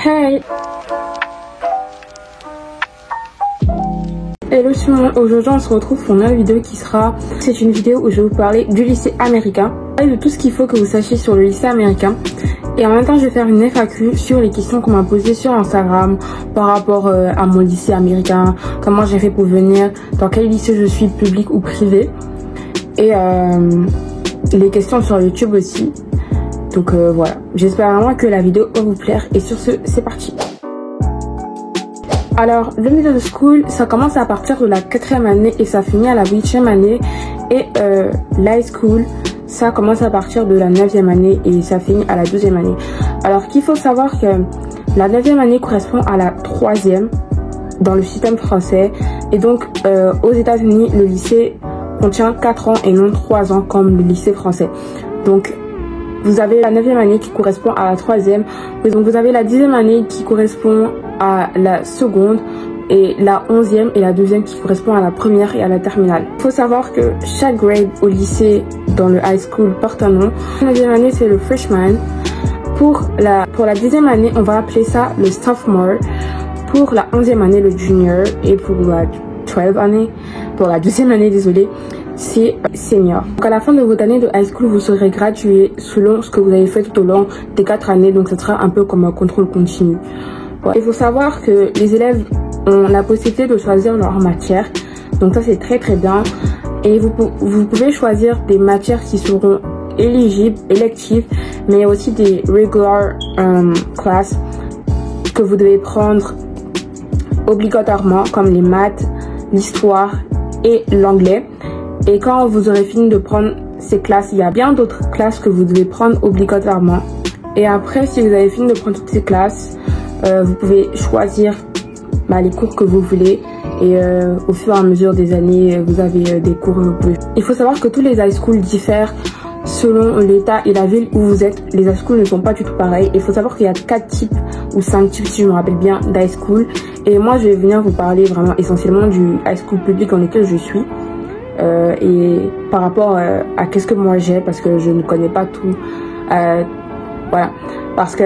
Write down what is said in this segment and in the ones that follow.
Hey! Hello tout le monde, aujourd'hui on se retrouve pour une nouvelle vidéo qui sera... C'est une vidéo où je vais vous parler du lycée américain et de tout ce qu'il faut que vous sachiez sur le lycée américain. Et en même temps je vais faire une FAQ sur les questions qu'on m'a posées sur Instagram par rapport à mon lycée américain, comment j'ai fait pour venir, dans quel lycée je suis, public ou privé. Et les questions sur YouTube aussi. Donc voilà, j'espère vraiment que la vidéo va vous plaire et sur ce, c'est parti. Alors, le middle school, ça commence à partir de la 4e année et ça finit à la 8e année. Et l'high school, ça commence à partir de la 9e année et ça finit à la 12e année. Alors qu'il faut savoir que la 9e année correspond à la 3e dans le système français. Et donc, aux États-Unis, le lycée contient 4 ans et non 3 ans comme le lycée français. Donc, vous avez la 9e année qui correspond à la 3e. Et donc, vous avez la 10e année qui correspond à la seconde et la 11e et la 2e qui correspond à la première et à la terminale. Il faut savoir que chaque grade au lycée dans le high school porte un nom. La 9e année, c'est le freshman. Pour la 10e année, on va appeler ça le sophomore. Pour la 11e année, le junior. Et pour la 12e année, pour la 12e année, désolé, c'est senior. Donc à la fin de votre année de high school, vous serez gradué selon ce que vous avez fait tout au long des 4 années. Donc ce sera un peu comme un contrôle continu. Ouais. Il faut savoir que les élèves ont la possibilité de choisir leur matière. Donc ça c'est très bien. Et vous pouvez choisir des matières qui seront éligibles, électives, mais il y a aussi des regular classes que vous devez prendre obligatoirement, comme les maths, l'histoire et l'anglais. Et quand vous aurez fini de prendre ces classes, il y a bien d'autres classes que vous devez prendre obligatoirement. Et après, si vous avez fini de prendre toutes ces classes, vous pouvez choisir les cours que vous voulez. Et au fur et à mesure des années, vous avez des cours non plus. Il faut savoir que tous les high schools diffèrent selon l'état et la ville où vous êtes. Les high schools ne sont pas du tout pareils. Il faut savoir qu'il y a 4 types ou 5 types, si je me rappelle bien, d'high school. Et moi, je vais venir vous parler vraiment essentiellement du high school public dans lequel je suis. Et par rapport à qu'est-ce que moi j'ai, parce que je ne connais pas tout. Voilà, parce que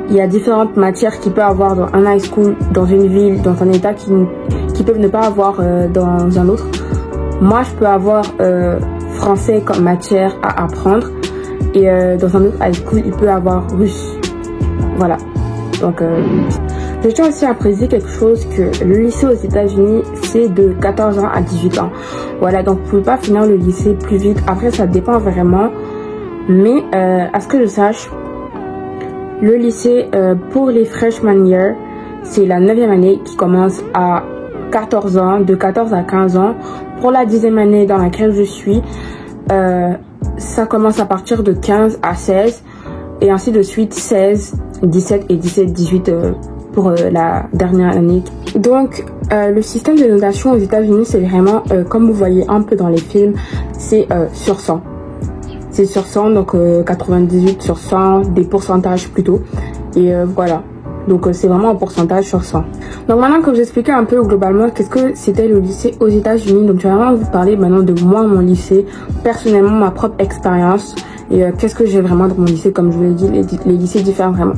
il y a différentes matières qu'il peut avoir dans un high school, dans une ville, dans un état qui peuvent ne pas avoir dans un autre. Moi, je peux avoir français comme matière à apprendre et dans un autre high school, il peut avoir russe. Voilà. Donc, je tiens aussi à préciser quelque chose, que le lycée aux États-Unis, c'est de 14 ans à 18 ans. Voilà, donc vous pouvez pas finir le lycée plus vite. Après, ça dépend vraiment. Mais à ce que je sache, le lycée pour les freshman year, c'est la 9e année qui commence à 14 ans, de 14 à 15 ans. Pour la 10e année dans laquelle je suis, ça commence à partir de 15 à 16. Et ainsi de suite, 16, 17 et 17, 18 pour la dernière année. Donc, le système de notation aux États-Unis, c'est vraiment, comme vous voyez un peu dans les films, c'est sur 100. C'est sur 100, donc 98 sur 100, des pourcentages plutôt. Et voilà. Donc c'est vraiment un pourcentage sur 100. Donc maintenant que je vous expliquais un peu globalement qu'est-ce que c'était le lycée aux États-Unis, donc je vais vraiment vous parler maintenant de moi, mon lycée, personnellement, ma propre expérience. Et qu'est-ce que j'ai vraiment dans mon lycée, comme je vous l'ai dit, les lycées diffèrent vraiment.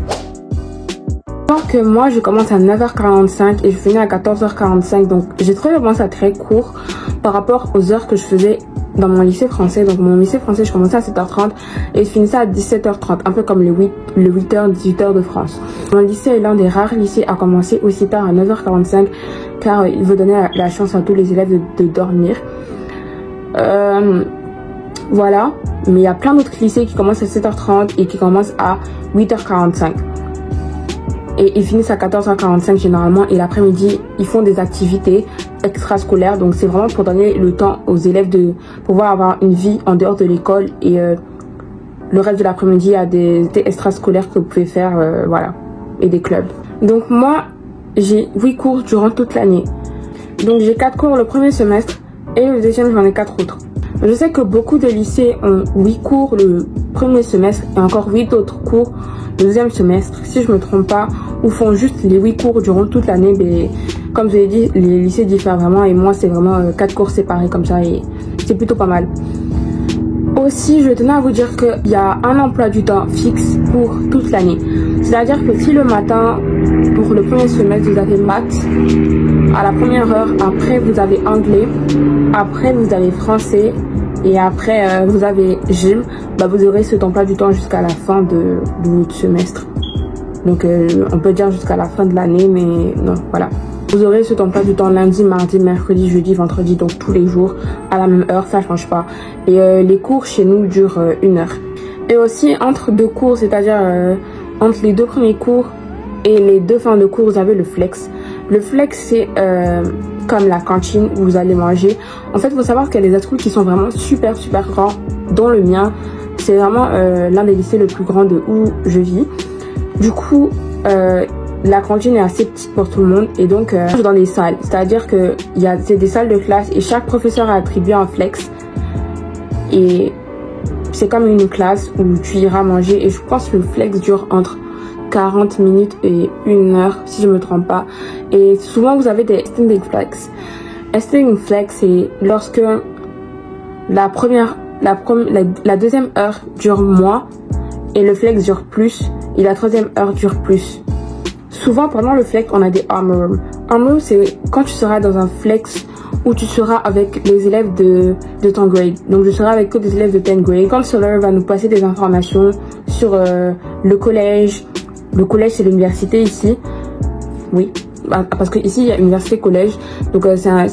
Alors que moi, je commence à 9h45 et je finis à 14h45. Donc j'ai trouvé vraiment ça très court par rapport aux heures que je faisais dans mon lycée français. Donc mon lycée français, je commençais à 7h30 et je finissais à 17h30, un peu comme le 8h, 18h de France. Mon lycée est l'un des rares lycées à commencer aussi tard à 9h45 car il veut donner la chance à tous les élèves de dormir. Voilà, mais il y a plein d'autres lycées qui commencent à 7h30 et qui commencent à 8h45. Et ils finissent à 14h45 généralement, et l'après-midi, ils font des activités extrascolaires. Donc c'est vraiment pour donner le temps aux élèves de pouvoir avoir une vie en dehors de l'école. Et le reste de l'après-midi, il y a des activités extrascolaires que vous pouvez faire, voilà, et des clubs. Donc moi, j'ai 8 cours durant toute l'année. Donc j'ai 4 cours le premier semestre et le deuxième, j'en ai 4 autres. Je sais que beaucoup de lycées ont 8 cours le premier semestre et encore 8 autres cours le deuxième semestre, si je me trompe pas, ou font juste les 8 cours durant toute l'année. Mais comme je l'ai dit, les lycées diffèrent vraiment et moi c'est vraiment 4 cours séparés comme ça et c'est plutôt pas mal. Aussi, je tenais à vous dire qu'il y a un emploi du temps fixe pour toute l'année. C'est-à-dire que si le matin, pour le premier semestre, vous avez maths, à la première heure, après vous avez anglais, après vous avez français, et après vous avez gym, bah, vous aurez cet emploi du temps jusqu'à la fin de votre semestre. Donc on peut dire jusqu'à la fin de l'année, mais non, voilà. Vous aurez cet emploi du temps lundi, mardi, mercredi, jeudi, vendredi, donc tous les jours à la même heure, ça change pas. Et les cours chez nous durent 1 heure. Et aussi entre deux cours, c'est-à-dire entre les 2 premiers cours et les 2 fins de cours, vous avez le flex. Le flex, c'est comme la cantine où vous allez manger. En fait, il faut savoir qu'il y a des schools qui sont vraiment super grands, dont le mien. C'est vraiment l'un des lycées le plus grand de où je vis. Du coup, la cantine est assez petite pour tout le monde et donc dans des salles. C'est-à-dire que c'est des salles de classe et chaque professeur a attribué un flex. Et c'est comme une classe où tu iras manger et je pense que le flex dure entre 40 minutes et 1 heure si je me trompe pas. Et souvent vous avez des standing flex. Standing flex, c'est lorsque la deuxième heure dure moins et le flex dure plus et la 3e heure dure plus. Souvent pendant le flex on a des arm room. Arm room, c'est quand tu seras dans un flex où tu seras avec les élèves de ton grade. Donc je serai avec que des élèves de 10th grade. Quand le counselor va nous passer des informations sur le collège. Le collège, c'est l'université ici. Oui, parce que ici il y a université collège. Donc ça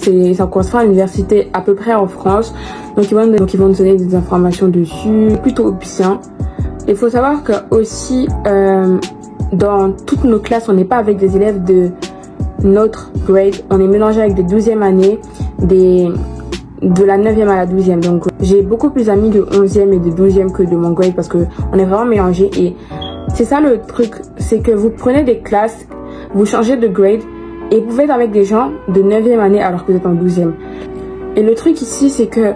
correspond à l'université à peu près en France. Donc ils vont nous donner des informations dessus. Plutôt bien. Il faut savoir que aussi dans toutes nos classes, on n'est pas avec des élèves de notre grade. On est mélangé avec des 12e années, de la 9e à la 12e. Donc j'ai beaucoup plus d'amis de 11e et de 12e que de mon grade parce que on est vraiment mélangés. Et c'est ça le truc, c'est que vous prenez des classes, vous changez de grade et vous pouvez être avec des gens de 9e année alors que vous êtes en 12e. Et le truc ici, c'est que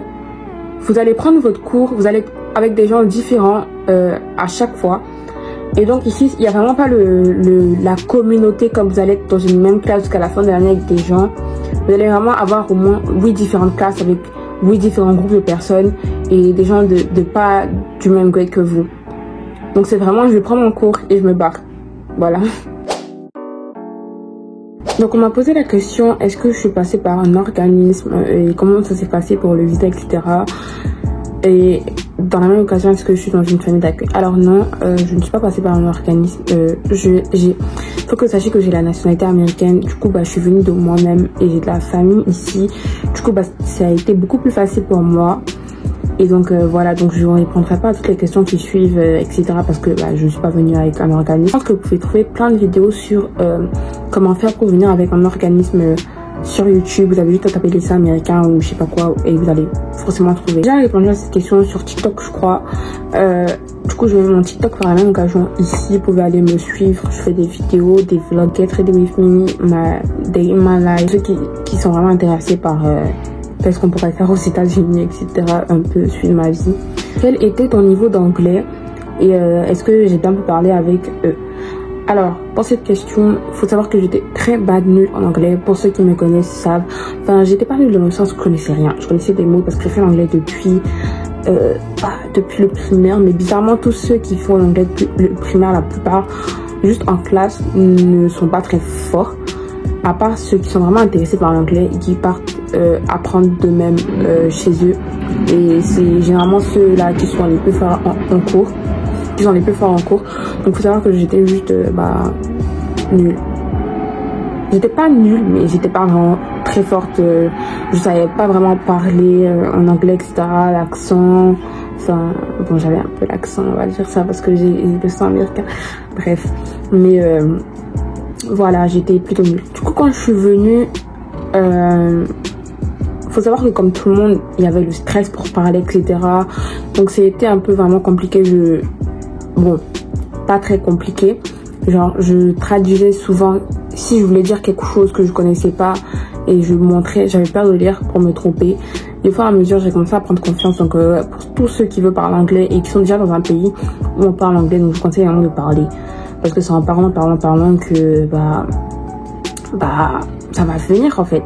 vous allez prendre votre cours, vous allez être avec des gens différents à chaque fois. Et donc ici, il n'y a vraiment pas la communauté comme vous allez être dans une même classe jusqu'à la fin de l'année avec des gens. Vous allez vraiment avoir au moins 8 différentes classes avec 8 différents groupes de personnes et des gens de pas du même grade que vous. Donc c'est vraiment, je prends mon cours et je me barre. Voilà. Donc on m'a posé la question, est-ce que je suis passée par un organisme et comment ça s'est passé pour le visa, etc. Et dans la même occasion, est-ce que je suis dans une famille d'accueil? Alors non, je ne suis pas passée par un organisme. Faut que vous sachiez que j'ai la nationalité américaine. Du coup, je suis venue de moi-même et j'ai de la famille ici. Du coup, ça a été beaucoup plus facile pour moi. Et donc voilà, donc je ne répondrai pas à toutes les questions qui suivent, etc. parce que je ne suis pas venue avec un organisme. Je pense que vous pouvez trouver plein de vidéos sur comment faire pour venir avec un organisme sur YouTube. Vous avez juste à taper les lycées américains ou je sais pas quoi et vous allez forcément trouver. J'ai répondu à cette question sur TikTok, je crois. Du coup, je mets mon TikTok par la même occasion ici. Vous pouvez aller me suivre. Je fais des vidéos, des vlogs, Get Ready With Me, Day in My Life. Ceux qui sont vraiment intéressés par qu'est-ce qu'on pourrait faire aux États-Unis, etc. Un peu suivre ma vie. Quel était ton niveau d'anglais et est-ce que j'ai bien pu parler avec eux? Alors, pour cette question, il faut savoir que j'étais très nulle en anglais. Pour ceux qui me connaissent savent. Enfin, j'étais pas nulle dans le sens où je connaissais rien. Je connaissais des mots parce que j'ai fait l'anglais depuis le primaire. Mais bizarrement, tous ceux qui font l'anglais depuis le primaire, la plupart, juste en classe, ne sont pas très forts. À part ceux qui sont vraiment intéressés par l'anglais et qui partent apprendre d'eux-mêmes chez eux. Et c'est généralement ceux-là qui sont les plus forts en cours. Donc il faut savoir que j'étais juste nulle. J'étais pas nulle, mais j'étais pas vraiment très forte. Je savais pas vraiment parler en anglais, etc. L'accent, enfin bon, j'avais un peu l'accent, on va dire ça parce que j'ai le sang américain. Bref, mais voilà, j'étais plutôt nulle. Du coup, quand je suis venue, faut savoir que comme tout le monde, il y avait le stress pour parler, etc. Donc c'était un peu vraiment compliqué. Bon, pas très compliqué. Genre, je traduisais souvent si je voulais dire quelque chose que je connaissais pas et je montrais, j'avais peur de lire pour me tromper. Des fois, à mesure, j'ai commencé à prendre confiance. Donc, pour tous ceux qui veulent parler anglais et qui sont déjà dans un pays où on parle anglais, donc je conseille vraiment de parler. Parce que c'est en parlant que ça va venir en fait.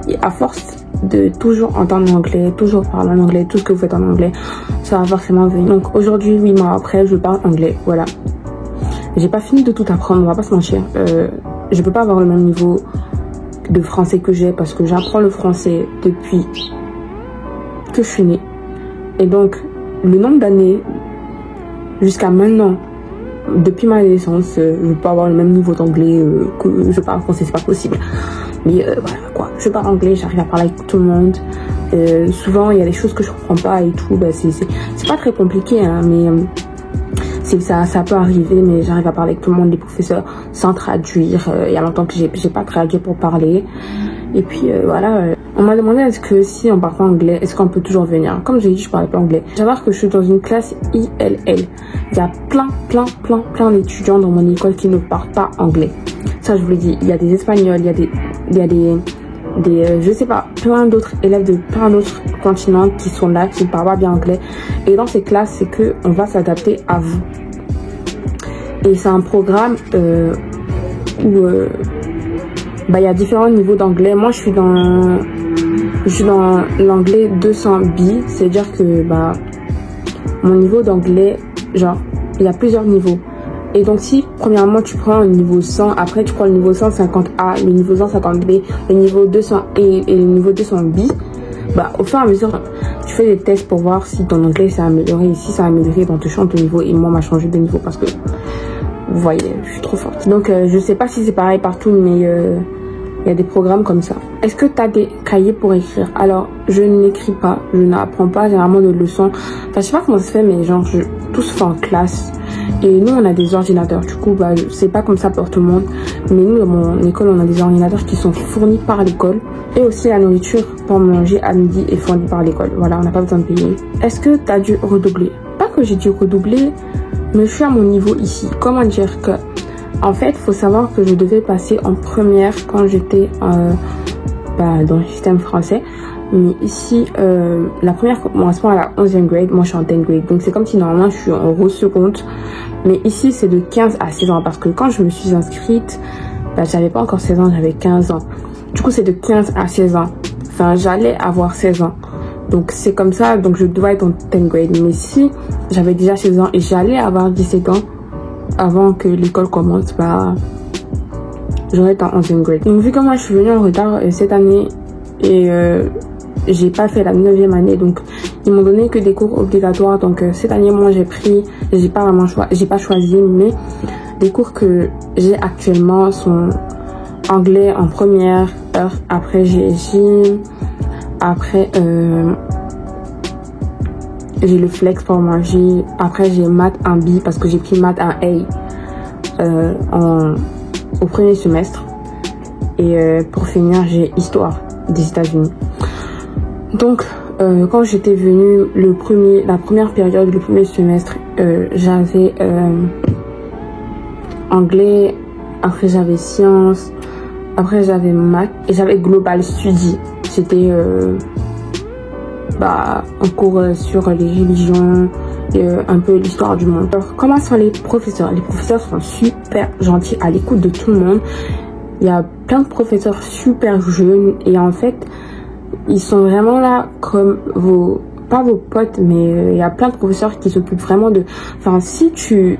Et à force de toujours entendre l'anglais, toujours parler en anglais, tout ce que vous faites en anglais, ça va forcément venir. Donc aujourd'hui, 8 mois après, je parle anglais, voilà. J'ai pas fini de tout apprendre, on va pas se mentir. Je peux pas avoir le même niveau de français que j'ai parce que j'apprends le français depuis que je suis née. Et donc, le nombre d'années jusqu'à maintenant, depuis ma naissance, je peux avoir le même niveau d'anglais que je parle français, c'est pas possible. Mais voilà quoi, je parle anglais, j'arrive à parler avec tout le monde. Souvent, il y a des choses que je comprends pas et tout. Bah, c'est pas très compliqué, hein, mais ça peut arriver, mais j'arrive à parler avec tout le monde, les professeurs, sans traduire. Il y a longtemps que j'ai pas traduit pour parler. Et puis voilà, on m'a demandé est-ce que si on parle pas anglais, est-ce qu'on peut toujours venir. Comme j'ai dit, je parlais pas anglais. J'ai savoir que je suis dans une classe ILL. Il y a plein d'étudiants dans mon école qui ne parlent pas anglais. Ça, je vous l'ai dit, il y a des Espagnols, il y a des je sais pas, plein d'autres élèves de plein d'autres continents qui sont là, qui ne parlent pas bien anglais. Et dans ces classes, c'est que on va s'adapter à vous. Et c'est un programme où il y a différents niveaux d'anglais. Moi, je suis dans l'anglais 200B, c'est-à-dire que mon niveau d'anglais, genre, il y a plusieurs niveaux. Et donc si premièrement tu prends le niveau 100, après tu prends le niveau 150A, le niveau 150B, le niveau 200 et le niveau 200B, au fur et à mesure tu fais des tests pour voir si ton anglais s'est amélioré. Et si ça a amélioré, tu changes de niveau. Et moi m'a changé de niveau parce que vous voyez, je suis trop forte. Donc je sais pas si c'est pareil partout, mais il y a des programmes comme ça. Est-ce que tu as des cahiers pour écrire? Alors, je n'écris pas, je n'apprends pas généralement de leçons. Enfin, je sais pas comment ça se fait, mais genre, tout se fait en classe. Et nous, on a des ordinateurs. Du coup, c'est pas comme ça pour tout le monde. Mais nous, dans mon école, on a des ordinateurs qui sont fournis par l'école. Et aussi, la nourriture pour manger à midi est fournie par l'école. Voilà, on n'a pas besoin de payer. Est-ce que tu as dû redoubler? Pas que j'ai dû redoubler, mais je suis à mon niveau ici. Comment dire que... En fait, il faut savoir que je devais passer en première quand j'étais dans le système français. Mais ici, la première commencement à la 11e grade, moi je suis en 10th grade. Donc c'est comme si normalement je suis en Rose seconde. Mais ici c'est de 15 à 16 ans. Parce que quand je me suis inscrite, j'avais pas encore 16 ans, j'avais 15 ans. Du coup c'est de 15 à 16 ans. Enfin j'allais avoir 16 ans. Donc c'est comme ça, donc je dois être en 10th grade. Mais si j'avais déjà 16 ans et j'allais avoir 17 ans, avant que l'école commence, j'aurais été en 11e grade. Donc vu que moi je suis venue en retard cette année et j'ai pas fait la 9e année, donc ils m'ont donné que des cours obligatoires. Donc cette année moi j'ai pas choisi, mais les cours que j'ai actuellement sont anglais en première heure, après GSJ, après j'ai le flex pour manger, après j'ai maths en B parce que j'ai pris maths en A au premier semestre, et pour finir j'ai histoire des États-Unis. Donc quand j'étais venue la première période, le premier semestre, j'avais anglais, après j'avais sciences, après j'avais maths et j'avais global study. C'était un cours sur les religions et un peu l'histoire du monde. Alors comment sont les professeurs? Les professeurs sont super gentils, à l'écoute de tout le monde. Il y a plein de professeurs super jeunes et en fait ils sont vraiment là comme pas vos potes, mais il y a plein de professeurs qui s'occupent vraiment de... Enfin, si tu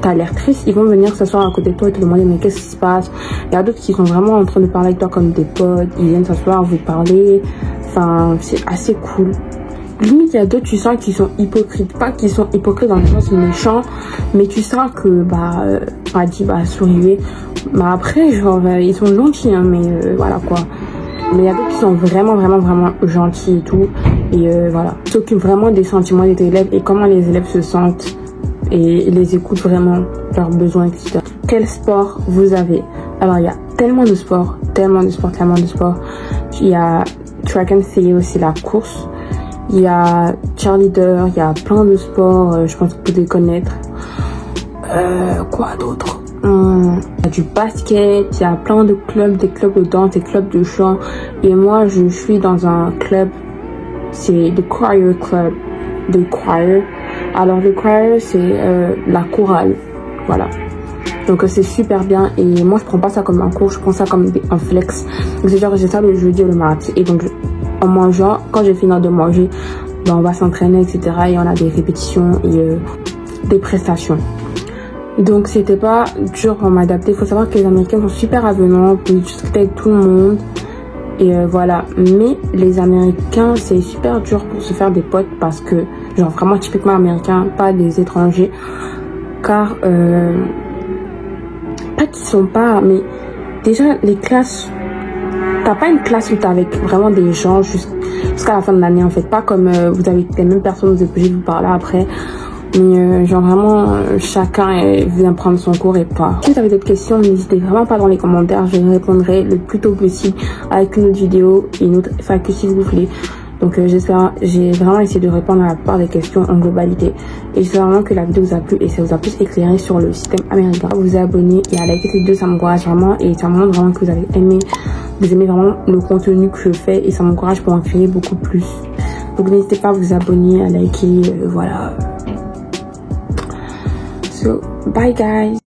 as l'air triste, ils vont venir s'asseoir à côté de toi et te demander mais qu'est-ce qui se passe. Il y a d'autres qui sont vraiment en train de parler avec toi comme des potes, ils viennent s'asseoir, vous parler. Enfin, c'est assez cool. Limite, il y a d'autres, tu sens qu'ils sont hypocrites. Pas qu'ils sont hypocrites dans le sens méchant, mais tu sens que, souriez. Après, genre, ils sont gentils, hein, mais voilà quoi. Mais il y a d'autres qui sont vraiment gentils et tout. Et voilà. Ils s'occupent vraiment des sentiments des élèves et comment les élèves se sentent. Et les écoutent vraiment, leurs besoins, etc. Quel sport vous avez? Alors, il y a tellement de sports. Il y a track and field, c'est la course. Il y a cheerleader, il y a plein de sports, je pense que vous devez connaître. Quoi d'autre? Il y a du basket, il y a plein de clubs, des clubs de danse, des clubs de chant. Et moi, je suis dans un club, c'est le choir club, the choir. Alors le choir, c'est la chorale, voilà. Donc c'est super bien et moi je prends pas ça comme un cours, je prends ça comme un flex. Donc c'est genre j'ai ça le jeudi ou le mardi et donc en mangeant, quand j'ai fini de manger, ben, on va s'entraîner, etc. Et on a des répétitions et des prestations. Donc c'était pas dur pour m'adapter. Il faut savoir que les Américains sont super avenants, ils discutent avec tout le monde. Et voilà, mais les Américains, c'est super dur pour se faire des potes parce que, genre vraiment typiquement américains, pas des étrangers. Car, pas qu'ils sont pas, mais déjà les classes, t'as pas une classe où t'es avec vraiment des gens jusqu'à la fin de l'année en fait. Pas comme vous avez les mêmes personnes, vous êtes obligé de vous parler après. Mais genre vraiment chacun vient prendre son cours et pas. Si vous avez d'autres questions, n'hésitez vraiment pas dans les commentaires, je répondrai le plus tôt possible avec une autre vidéo et une autre FAQ si vous voulez. Donc j'ai vraiment essayé de répondre à la plupart des questions en globalité. Et j'espère vraiment que la vidéo vous a plu et ça vous a plus éclairé sur le système américain. Vous abonnez et à liker cette vidéo, ça m'encourage vraiment et ça montre vraiment que vous avez aimé, vous aimez vraiment le contenu que je fais et ça m'encourage pour en créer beaucoup plus. Donc n'hésitez pas à vous abonner, à liker, voilà. So, bye guys.